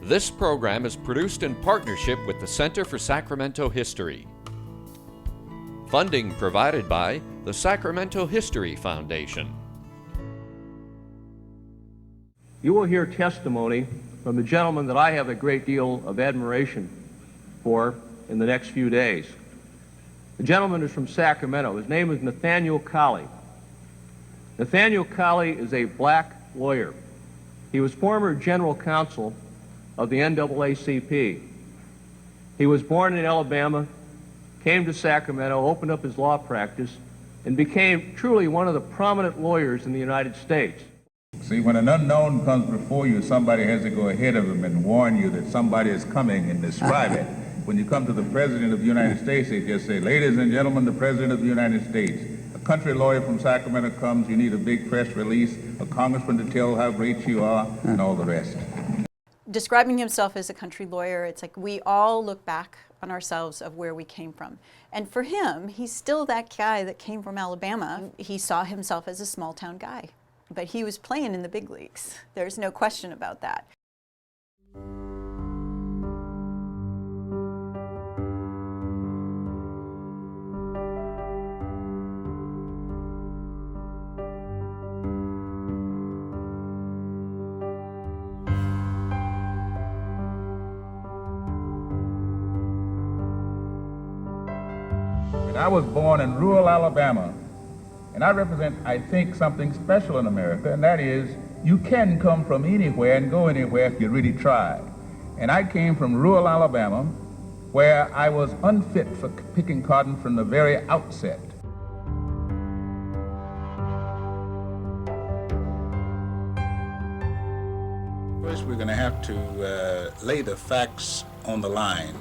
This program is produced in partnership with the Center for Sacramento History. Funding provided by the Sacramento History Foundation. You will hear testimony from the gentleman that I have a great deal of admiration for in the next few days. The gentleman is from Sacramento. His name is Nathaniel Colley. Nathaniel Colley is a black lawyer. He was former general counsel of the NAACP. He was born in Alabama, came to Sacramento, opened up his law practice, and became truly one of the prominent lawyers in the United States. See, when an unknown comes before you, somebody has to go ahead of him and warn you that somebody is coming and describe it. When you come to the President of the United States, they just say, "Ladies and gentlemen, the President of the United States." A country lawyer from Sacramento comes, you need a big press release, a congressman to tell how great you are, and all the rest. Describing himself as a country lawyer, it's like we all look back on ourselves of where we came from. And for him, he's still that guy that came from Alabama. He saw himself as a small town guy, but he was playing in the big leagues. There's no question about that. I was born in rural Alabama, and I represent, I think, something special in America, and that is you can come from anywhere and go anywhere if you really try. And I came from rural Alabama, where I was unfit for picking cotton from the very outset. First, we're going to have to lay the facts on the line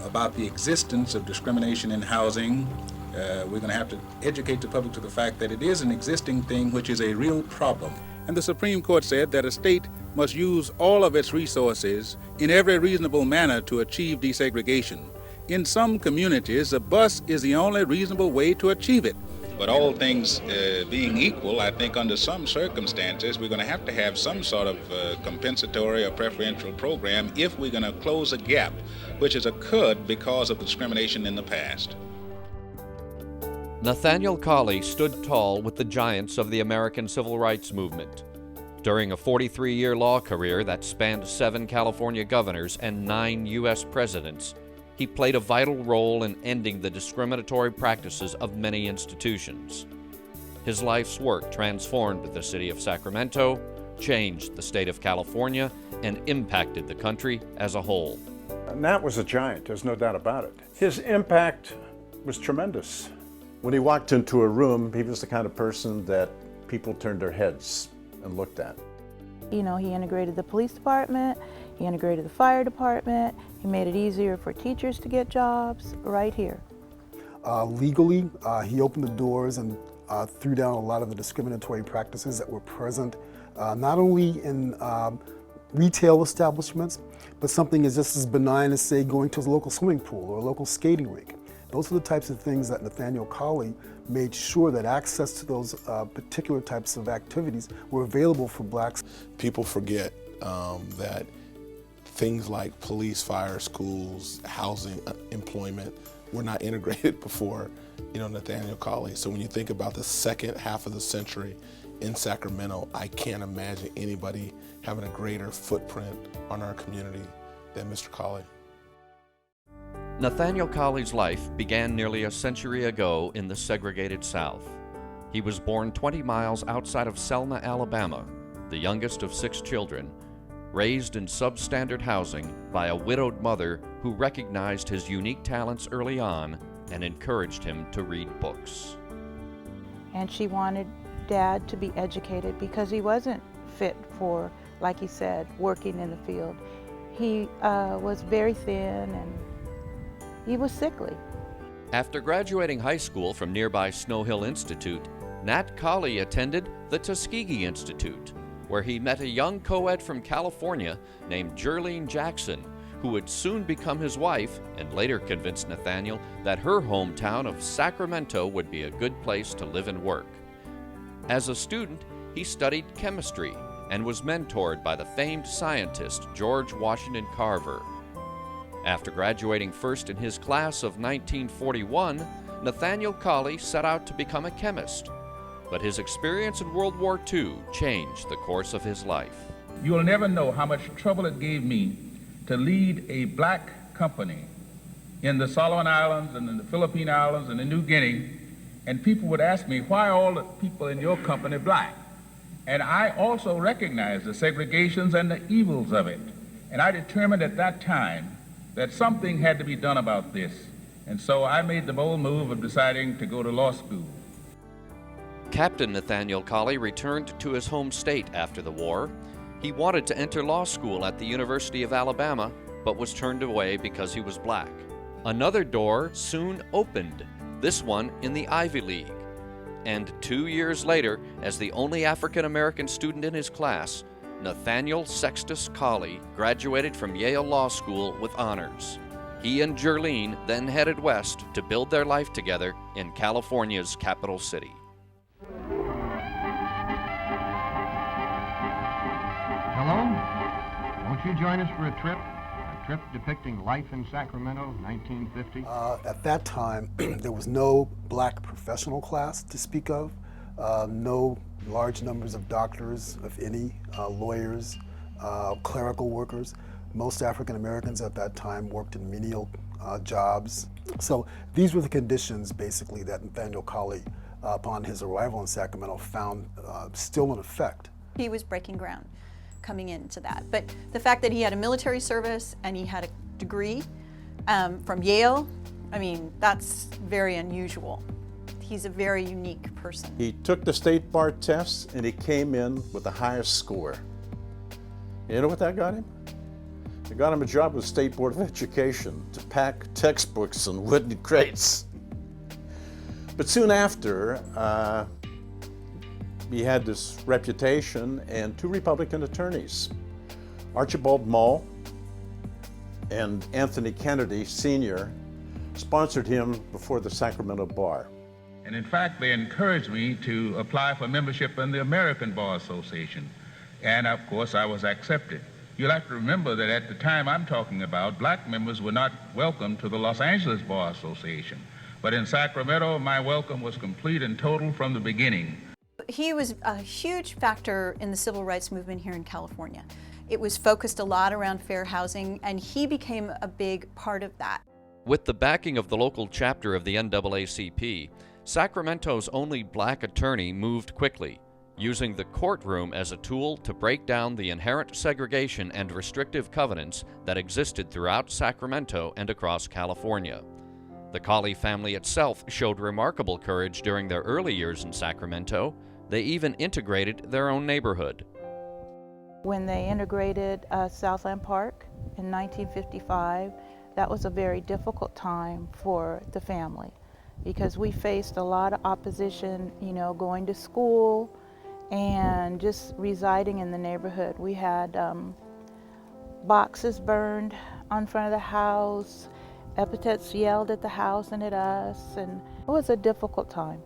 about the existence of discrimination in housing. We're going to have to educate the public to the fact that it is an existing thing which is a real problem. And the Supreme Court said that a state must use all of its resources in every reasonable manner to achieve desegregation. In some communities, a bus is the only reasonable way to achieve it. But all things being equal, I think under some circumstances, we're going to have some sort of compensatory or preferential program if we're going to close a gap which has occurred because of discrimination in the past. Nathaniel Colley stood tall with the giants of the American Civil Rights Movement. During a 43-year law career that spanned 7 California governors and 9 U.S. presidents, he played a vital role in ending the discriminatory practices of many institutions. His life's work transformed the city of Sacramento, changed the state of California, and impacted the country as a whole. Nat was a giant, there's no doubt about it. His impact was tremendous. When he walked into a room, he was the kind of person that people turned their heads and looked at. You know, he integrated the police department, he integrated the fire department, he made it easier for teachers to get jobs right here. Legally, he opened the doors and threw down a lot of the discriminatory practices that were present, not only in retail establishments, but something as just as benign as, say, going to a local swimming pool or a local skating rink. Those are the types of things that Nathaniel Colley made sure that access to those particular types of activities were available for blacks. People forget that things like police, fire, schools, housing, employment were not integrated before, Nathaniel Colley. So when you think about the second half of the century in Sacramento, I can't imagine anybody having a greater footprint on our community than Mr. Colley. Nathaniel Colley's life began nearly a century ago in the segregated South. He was born 20 miles outside of Selma, Alabama, the youngest of 6 children, raised in substandard housing by a widowed mother who recognized his unique talents early on and encouraged him to read books. And she wanted Dad to be educated because he wasn't fit for, like he said, working in the field. He was very thin and he was sickly. After graduating high school from nearby Snow Hill Institute, Nat Colley attended the Tuskegee Institute, where he met a young co-ed from California named Jerlene Jackson, who would soon become his wife and later convinced Nathaniel that her hometown of Sacramento would be a good place to live and work. As a student, he studied chemistry and was mentored by the famed scientist George Washington Carver. After graduating first in his class of 1941, Nathaniel Colley set out to become a chemist. But his experience in World War II changed the course of his life. You will never know how much trouble it gave me to lead a black company in the Solomon Islands and in the Philippine Islands and in New Guinea, and people would ask me, why are all the people in your company black? And I also recognized the segregations and the evils of it. And I determined at that time that something had to be done about this. And so I made the bold move of deciding to go to law school. Captain Nathaniel Colley returned to his home state after the war. He wanted to enter law school at the University of Alabama, but was turned away because he was black. Another door soon opened, this one in the Ivy League. And 2 years later, as the only African-American student in his class, Nathaniel Sextus Colley graduated from Yale Law School with honors. He and Jerlene then headed west to build their life together in California's capital city. Hello? Won't you join us for a trip depicting life in Sacramento, 1950? At that time, there was no black professional class to speak of, no large numbers of doctors, if any, lawyers, clerical workers. Most African Americans at that time worked in menial jobs. So these were the conditions, basically, that Nathaniel Colley, upon his arrival in Sacramento, found still in effect. He was breaking ground coming into that. But the fact that he had a military service and he had a degree from Yale, I mean, that's very unusual. He's a very unique person. He took the state bar test and he came in with the highest score. You know what that got him? It got him a job with the State Board of Education to pack textbooks in wooden crates. But soon after, he had this reputation, and two Republican attorneys, Archibald Mull and Anthony Kennedy Sr., sponsored him before the Sacramento Bar. And in fact, they encouraged me to apply for membership in the American Bar Association. And of course, I was accepted. You'll have to remember that at the time I'm talking about, black members were not welcome to the Los Angeles Bar Association. But in Sacramento, my welcome was complete and total from the beginning. He was a huge factor in the civil rights movement here in California. It was focused a lot around fair housing, and he became a big part of that. With the backing of the local chapter of the NAACP, Sacramento's only black attorney moved quickly, using the courtroom as a tool to break down the inherent segregation and restrictive covenants that existed throughout Sacramento and across California. The Colley family itself showed remarkable courage during their early years in Sacramento. They even integrated their own neighborhood. When they integrated Southland Park in 1955, that was a very difficult time for the family because we faced a lot of opposition, you know, going to school and just residing in the neighborhood. We had boxes burned on front of the house, epithets yelled at the house and at us, and it was a difficult time.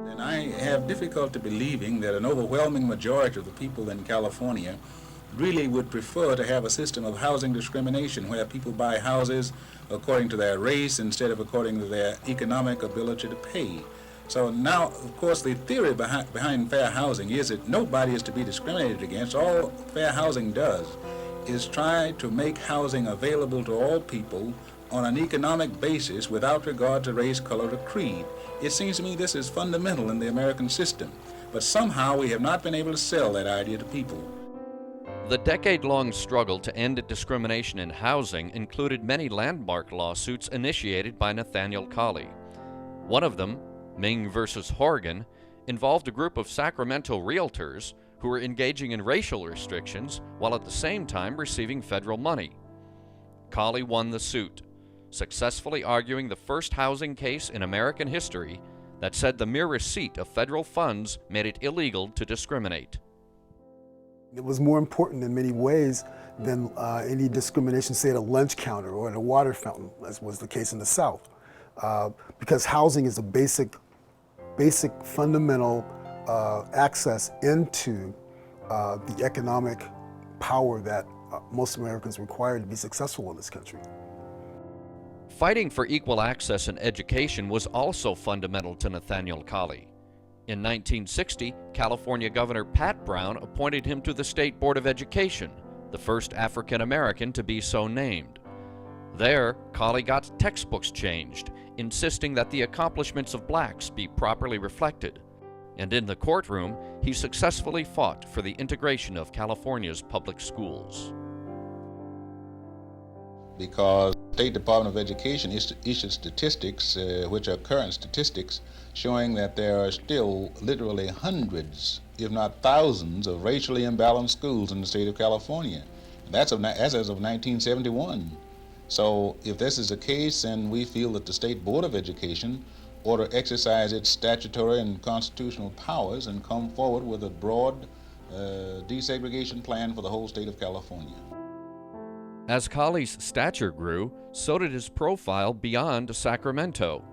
And I have difficulty believing that an overwhelming majority of the people in California really would prefer to have a system of housing discrimination where people buy houses according to their race instead of according to their economic ability to pay. So now, of course, the theory behind fair housing is that nobody is to be discriminated against. All fair housing does is try to make housing available to all people on an economic basis without regard to race, color, or creed. It seems to me this is fundamental in the American system, but somehow we have not been able to sell that idea to people. The decade-long struggle to end discrimination in housing included many landmark lawsuits initiated by Nathaniel Colley. One of them, Ming versus Horgan, involved a group of Sacramento realtors who were engaging in racial restrictions while at the same time receiving federal money. Colley won the suit, successfully arguing the first housing case in American history that said the mere receipt of federal funds made it illegal to discriminate. It was more important in many ways than any discrimination, say, at a lunch counter or at a water fountain, as was the case in the South, because housing is a basic fundamental access into the economic power that most Americans require to be successful in this country. Fighting for equal access in education was also fundamental to Nathaniel Colley. In 1960, California Governor Pat Brown appointed him to the State Board of Education, the first African American to be so named. There, Colley got textbooks changed, insisting that the accomplishments of blacks be properly reflected. And in the courtroom, he successfully fought for the integration of California's public schools. Because the State Department of Education issued statistics, which are current statistics, showing that there are still literally hundreds, if not thousands, of racially imbalanced schools in the state of California. That's as of 1971. So if this is the case, then we feel that the State Board of Education ought to exercise its statutory and constitutional powers and come forward with a broad desegregation plan for the whole state of California. As Colley's stature grew, so did his profile beyond Sacramento.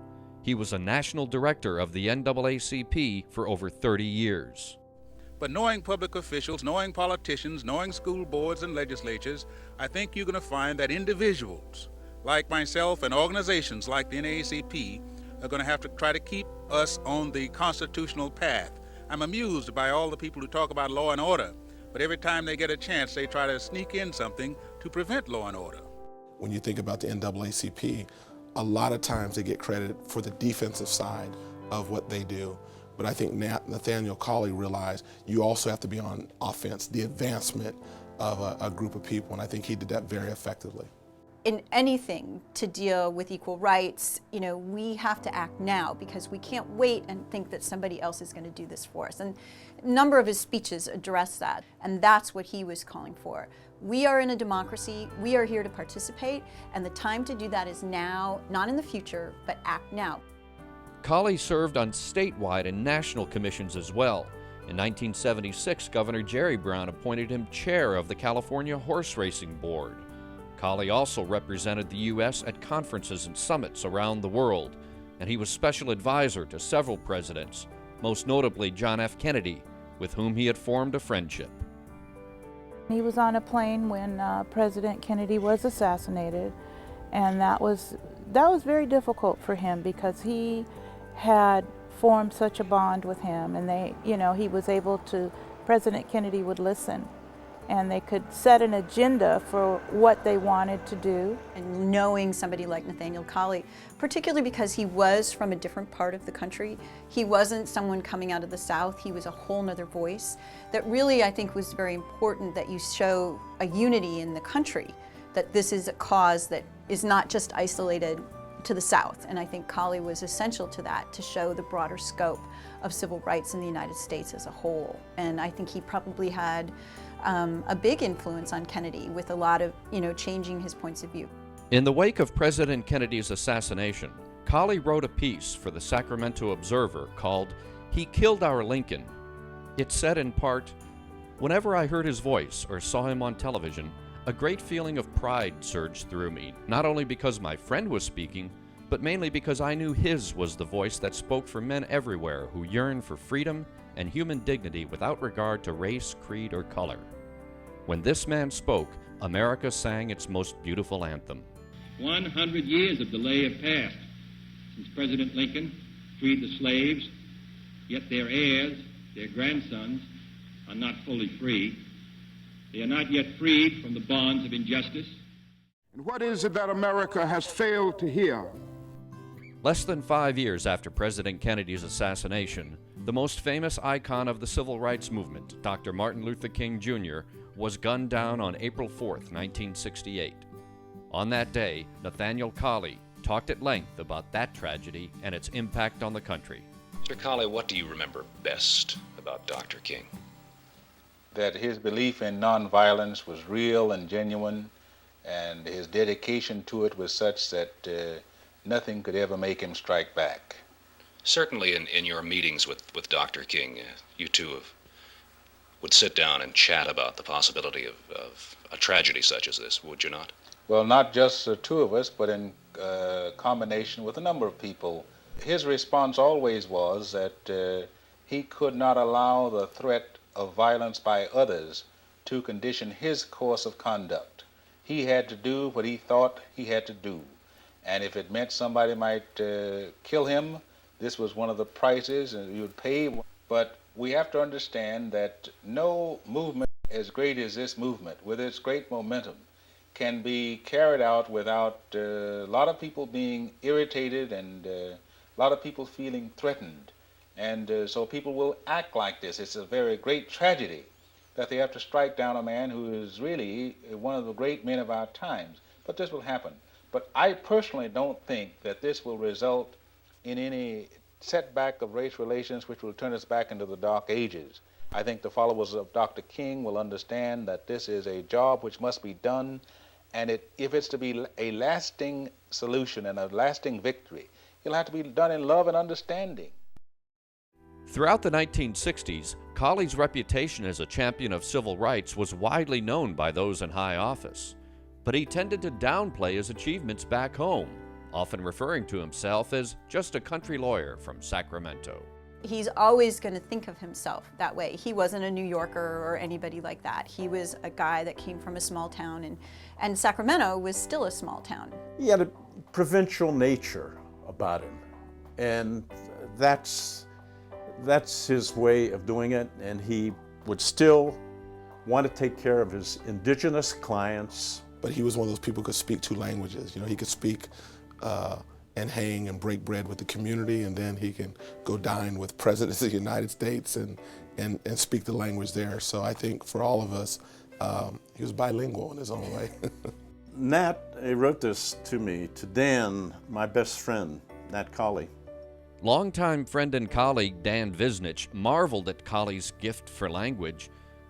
He was a national director of the NAACP for over 30 years. But knowing public officials, knowing politicians, knowing school boards and legislatures, I think you're going to find that individuals like myself and organizations like the NAACP are going to have to try to keep us on the constitutional path. I'm amused by all the people who talk about law and order, but every time they get a chance, they try to sneak in something to prevent law and order. When you think about the NAACP, a lot of times they get credit for the defensive side of what they do. But I think Nathaniel Colley realized you also have to be on offense, the advancement of a group of people, and I think he did that very effectively. In anything to deal with equal rights, we have to act now because we can't wait and think that somebody else is going to do this for us. And a number of his speeches address that, and that's what he was calling for. We are in a democracy, we are here to participate, and the time to do that is now, not in the future, but act now. Colley served on statewide and national commissions as well. In 1976, Governor Jerry Brown appointed him chair of the California Horse Racing Board. Colley also represented the U.S. at conferences and summits around the world, and he was special advisor to several presidents, most notably John F. Kennedy, with whom he had formed a friendship. He was on a plane when President Kennedy was assassinated, and that was very difficult for him because he had formed such a bond with him, and he was able to, President Kennedy would listen, and they could set an agenda for what they wanted to do. And knowing somebody like Nathaniel Colley, particularly because he was from a different part of the country, he wasn't someone coming out of the South, he was a whole nother voice, that really I think was very important that you show a unity in the country, that this is a cause that is not just isolated to the South. And I think Colley was essential to that, to show the broader scope of civil rights in the United States as a whole. And I think he probably had a big influence on Kennedy with a lot of, changing his points of view. In the wake of President Kennedy's assassination, Colley wrote a piece for the Sacramento Observer called "He Killed Our Lincoln." It said in part, "Whenever I heard his voice or saw him on television, a great feeling of pride surged through me, not only because my friend was speaking, but mainly because I knew his was the voice that spoke for men everywhere who yearn for freedom and human dignity without regard to race, creed, or color. When this man spoke, America sang its most beautiful anthem." 100 years of delay have passed since President Lincoln freed the slaves, yet their heirs, their grandsons, are not fully free. They are not yet freed from the bonds of injustice. And what is it that America has failed to hear? Less than 5 years after President Kennedy's assassination, the most famous icon of the civil rights movement, Dr. Martin Luther King Jr., was gunned down on April 4th, 1968. On that day, Nathaniel Colley talked at length about that tragedy and its impact on the country. Mr. Colley, what do you remember best about Dr. King? That his belief in nonviolence was real and genuine, and his dedication to it was such that nothing could ever make him strike back. Certainly in your meetings with Dr. King, you two would sit down and chat about the possibility of a tragedy such as this, would you not? Well, not just the two of us, but in combination with a number of people. His response always was that he could not allow the threat of violence by others to condition his course of conduct. He had to do what he thought he had to do. And if it meant somebody might kill him, this was one of the prices you would pay. But we have to understand that no movement as great as this movement, with its great momentum, can be carried out without a lot of people being irritated and a lot of people feeling threatened. And so people will act like this. It's a very great tragedy that they have to strike down a man who is really one of the great men of our times. But this will happen. But I personally don't think that this will result in any setback of race relations which will turn us back into the dark ages. I think the followers of Dr. King will understand that this is a job which must be done, and if it's to be a lasting solution and a lasting victory, it'll have to be done in love and understanding. Throughout the 1960s, Colley's reputation as a champion of civil rights was widely known by those in high office. But he tended to downplay his achievements back home, often referring to himself as just a country lawyer from Sacramento. He's always going to think of himself that way. He wasn't a New Yorker or anybody like that. He was a guy that came from a small town, and Sacramento was still a small town. He had a provincial nature about him, and that's his way of doing it, and he would still want to take care of his indigenous clients. But he was one of those people who could speak two languages. You know, he could speak and hang and break bread with the community, and then he can go dine with presidents of the United States and speak the language there. So I think for all of us, he was bilingual in his own way. Nat wrote this to me, to Dan, my best friend, Nat Colley. Longtime friend and colleague Dan Visnich marveled at Colley's gift for language.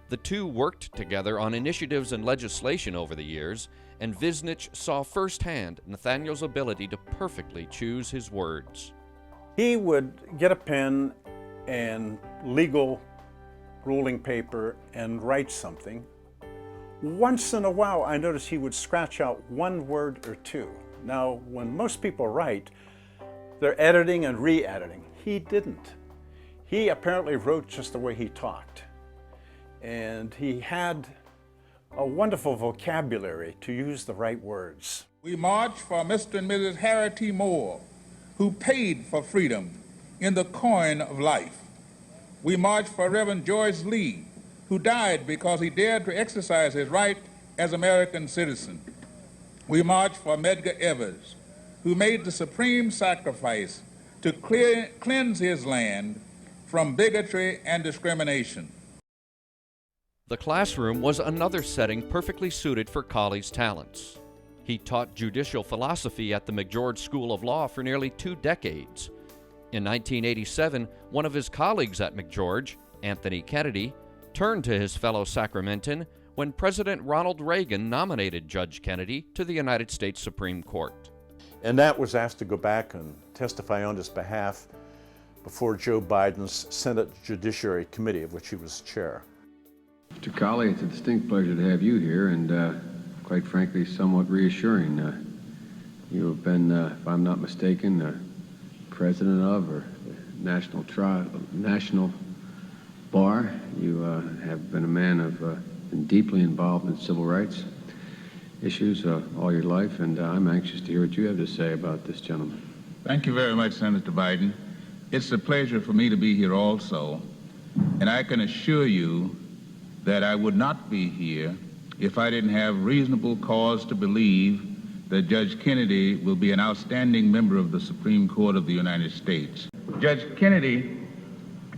The two worked together on initiatives and legislation over the years, and Visnich saw firsthand Nathaniel's ability to perfectly choose his words. He would get a pen and legal ruling paper and write something. Once in a while, I noticed he would scratch out one word or two. Now, when most people write, they're editing and re-editing. He didn't. He apparently wrote just the way he talked. And he had a wonderful vocabulary to use the right words. We march for Mr. and Mrs. Harry T. Moore, who paid for freedom in the coin of life. We march for Reverend George Lee, who died because he dared to exercise his right as American citizen. We march for Medgar Evers, who made the supreme sacrifice to cleanse his land from bigotry and discrimination. The classroom was another setting perfectly suited for Colley's talents. He taught judicial philosophy at the McGeorge School of Law for nearly 2 decades. In 1987, one of his colleagues at McGeorge, Anthony Kennedy, turned to his fellow Sacramentan when President Ronald Reagan nominated Judge Kennedy to the United States Supreme Court. And Nat was asked to go back and testify on his behalf before Joe Biden's Senate Judiciary Committee, of which he was chair. Mr. Colley, it's a distinct pleasure to have you here, and quite frankly, somewhat reassuring. You have been, if I'm not mistaken, president of or national bar. You have been a man of been deeply involved in civil rights issues all your life, and I'm anxious to hear what you have to say about this gentleman. Thank you very much, Senator Biden. It's a pleasure for me to be here also, and I can assure you that I would not be here if I didn't have reasonable cause to believe that Judge Kennedy will be an outstanding member of the Supreme Court of the United States. Judge Kennedy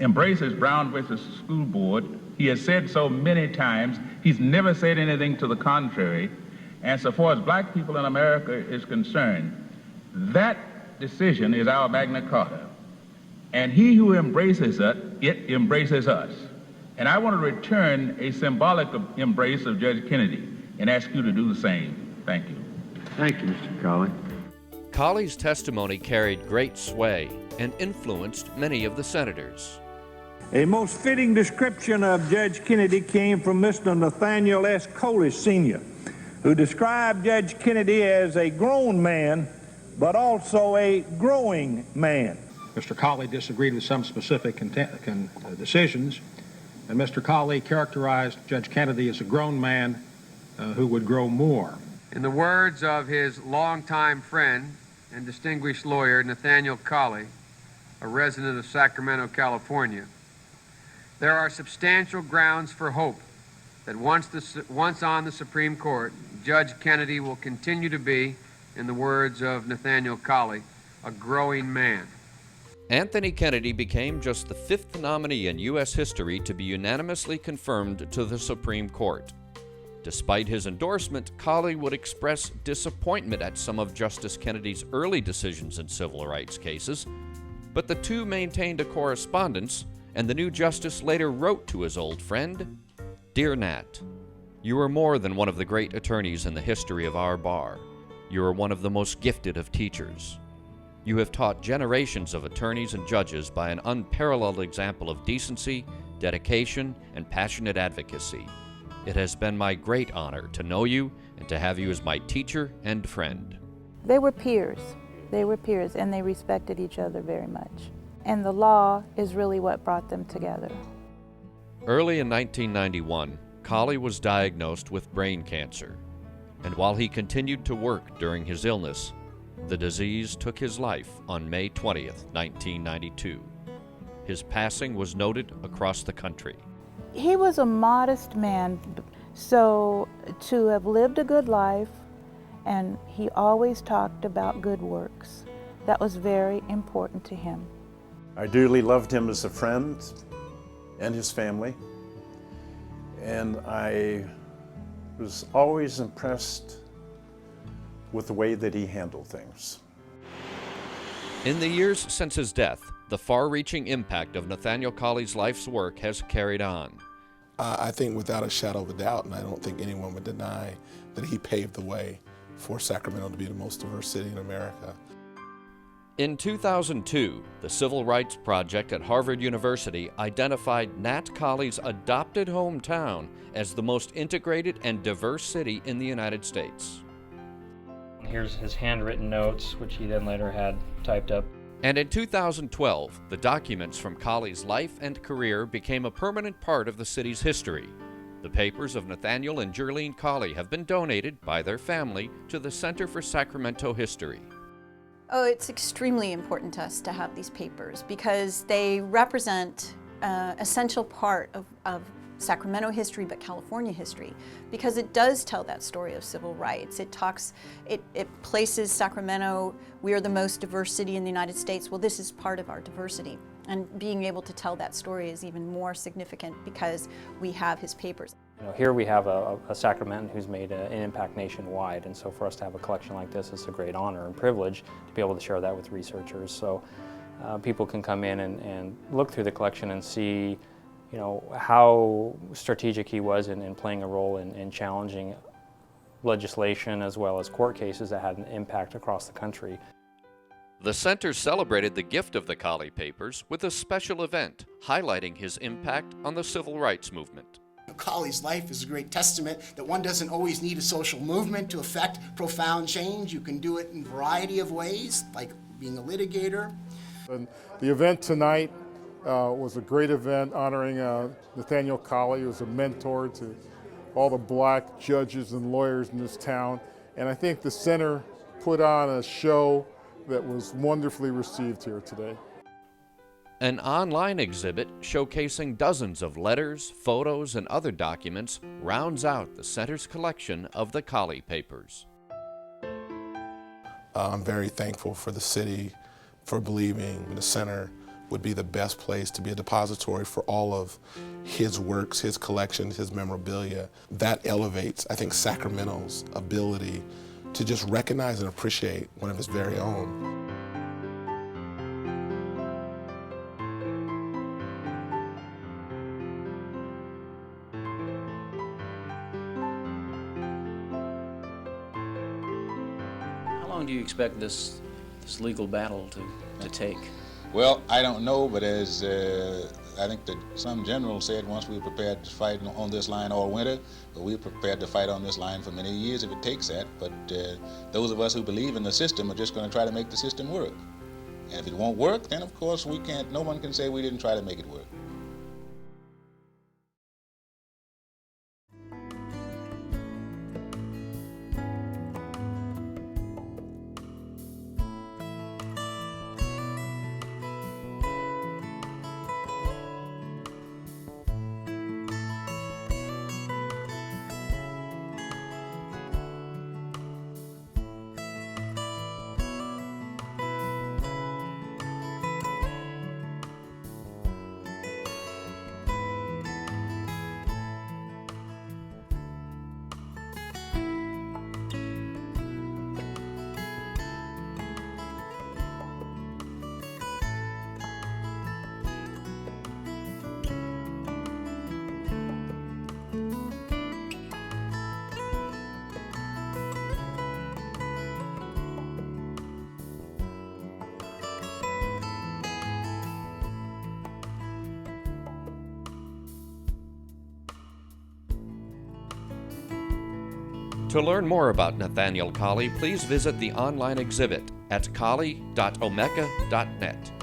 embraces Brown versus School Board. He has said so many times. He's never said anything to the contrary. And so far as black people in America is concerned, that decision is our Magna Carta. And he who embraces it embraces us. And I want to return a symbolic embrace of Judge Kennedy and ask you to do the same. Thank you. Thank you, Mr. Colley. Colley's testimony carried great sway and influenced many of the senators. A most fitting description of Judge Kennedy came from Mr. Nathaniel S. Colley, Sr., who described Judge Kennedy as a grown man, but also a growing man. Mr. Colley disagreed with some specific decisions, and Mr. Colley characterized Judge Kennedy as a grown man who would grow more. In the words of his longtime friend and distinguished lawyer, Nathaniel Colley, a resident of Sacramento, California, there are substantial grounds for hope that once on the Supreme Court, Judge Kennedy will continue to be, in the words of Nathaniel Colley, a growing man. Anthony Kennedy became just the 5th nominee in U.S. history to be unanimously confirmed to the Supreme Court. Despite his endorsement, Colley would express disappointment at some of Justice Kennedy's early decisions in civil rights cases, but the two maintained a correspondence, and the new justice later wrote to his old friend, "Dear Nat, you are more than one of the great attorneys in the history of our bar. You are one of the most gifted of teachers. You have taught generations of attorneys and judges by an unparalleled example of decency, dedication, and passionate advocacy. It has been my great honor to know you and to have you as my teacher and friend." They were peers. They were peers, and they respected each other very much. And the law is really what brought them together. Early in 1991, Colley was diagnosed with brain cancer, and while he continued to work during his illness, the disease took his life on May 20th, 1992. His passing was noted across the country. He was a modest man, so to have lived a good life, and he always talked about good works. That was very important to him. I dearly loved him as a friend and his family, and I was always impressed with the way that he handled things. In the years since his death, the far-reaching impact of Nathaniel Colley's life's work has carried on. I think without a shadow of a doubt, and I don't think anyone would deny, that he paved the way for Sacramento to be the most diverse city in America. In 2002, the Civil Rights Project at Harvard University identified Nat Colley's adopted hometown as the most integrated and diverse city in the United States. Here's his handwritten notes, which he then later had typed up. And in 2012, the documents from Colley's life and career became a permanent part of the city's history. The papers of Nathaniel and Jerlene Colley have been donated by their family to the Center for Sacramento History. Oh, it's extremely important to us to have these papers because they represent an essential part of Sacramento history, but California history, because it does tell that story of civil rights. It places Sacramento, we are the most diverse city in the United States. Well, this is part of our diversity. And being able to tell that story is even more significant because we have his papers. Here we have a Sacramentan who's made an impact nationwide, and so for us to have a collection like this is a great honor and privilege to be able to share that with researchers. So people can come in and look through the collection and see how strategic he was in playing a role in challenging legislation as well as court cases that had an impact across the country. The center celebrated the gift of the Colley papers with a special event highlighting his impact on the civil rights movement. Colley's life is a great testament that one doesn't always need a social movement to affect profound change. You can do it in a variety of ways, like being a litigator. And the event tonight was a great event honoring Nathaniel Colley, who was a mentor to all the black judges and lawyers in this town. And I think the center put on a show that was wonderfully received here today. An online exhibit showcasing dozens of letters, photos, and other documents rounds out the center's collection of the Colley papers. I'm very thankful for the city for believing the center would be the best place to be a depository for all of his works, his collections, his memorabilia. That elevates, I think, Sacramento's ability to just recognize and appreciate one of his very own. How long do you expect this legal battle to take? Well, I don't know, but as I think that some general said once, we're prepared to fight on this line all winter, but we're prepared to fight on this line for many years if it takes that. But those of us who believe in the system are just going to try to make the system work. And if it won't work, then of course no one can say we didn't try to make it work. To learn more about Nathaniel Colley, please visit the online exhibit at colley.omeka.net.